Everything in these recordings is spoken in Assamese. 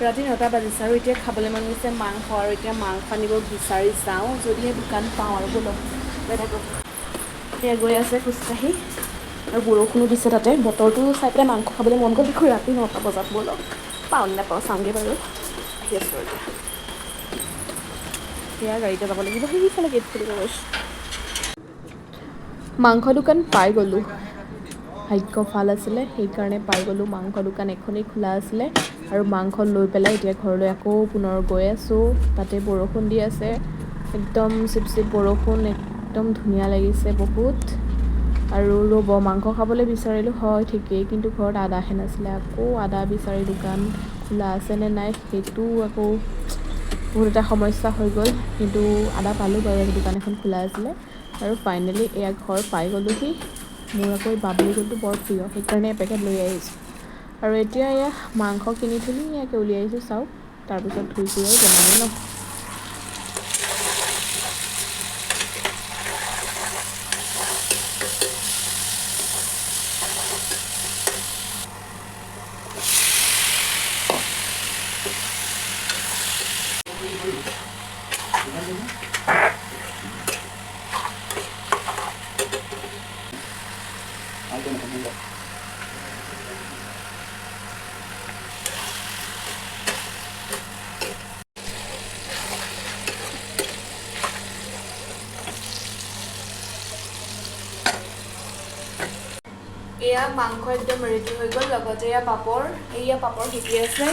ৰাতি 9টা বাজিছে আৰু এতিয়া খাবলৈ মন গৈছে মাংস আৰু এতিয়া মাংস আনিব বিচাৰি যাওঁ যদিহে দোকান পাওঁ আৰু ব'লক এতিয়া গৈ আছে খোজকাঢ়ি আৰু বৰষুণো দিছে তাতে বতৰটো চাই পেলাই মাংস খাবলৈ মন গ'ল দেখোন ৰাতি 9টা বজাত ব'লক পাওঁ নাপাওঁ চাওঁগৈ বাৰু আহি আছোঁ আৰু এতিয়া গাড়ীতে যাব লাগিব সেইফালে গেট খুলিব গৈছোঁ মাংস দোকান পাই গ'লোঁ ভাগ্য ভাল আছিলে সেইকাৰণে পাই গ'লোঁ মাংস দোকান এখনেই খোলা আছিলে আৰু মাংস লৈ পেলাই এতিয়া ঘৰলৈ আকৌ পুনৰ গৈ আছোঁ তাতে বৰষুণ দি আছে একদম চিপ চিপ বৰষুণ একদম ধুনীয়া লাগিছে বহুত আৰু ৰ'ব মাংস খাবলৈ বিচাৰিলোঁ হয় ঠিকেই কিন্তু ঘৰত আদাহে নাছিলে আকৌ আদা বিচাৰি দোকান খোলা আছেনে নাই সেইটো আকৌ বহুত এটা সমস্যা হৈ গ'ল কিন্তু আদা পালোঁ বাৰু দোকান এখন খোলা আছিলে আৰু ফাইনেলি এয়া ঘৰ পাই গ'লোহি মোৰ আকৌ বাবলি গলটো বৰ প্ৰিয় সেইকাৰণে এপেকেট লৈ আহিছোঁ আৰু এতিয়া এয়া মাংস কিনি ধুনীয়াকৈ উলিয়াই আহিছোঁ চাওক তাৰপিছত ধুইছোঁ আৰু বনালোঁ ন এয়া মাংস একদম ৰেডি হৈ গ'ল লগতে এয়া পাপৰ সেকি আছে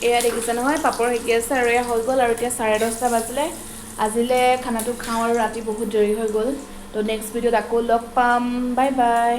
এয়া দেখিছে নহয় পাপৰ সেকি আছে আৰু এয়া হৈ গ'ল আৰু এতিয়া 10:30 বাজিলে আজিলে খানাটো খাওঁ আৰু ৰাতি বহুত দেৰি হৈ গ'ল তো নেক্সট ভিডিঅ'ত আকৌ লগ পাম বাই বাই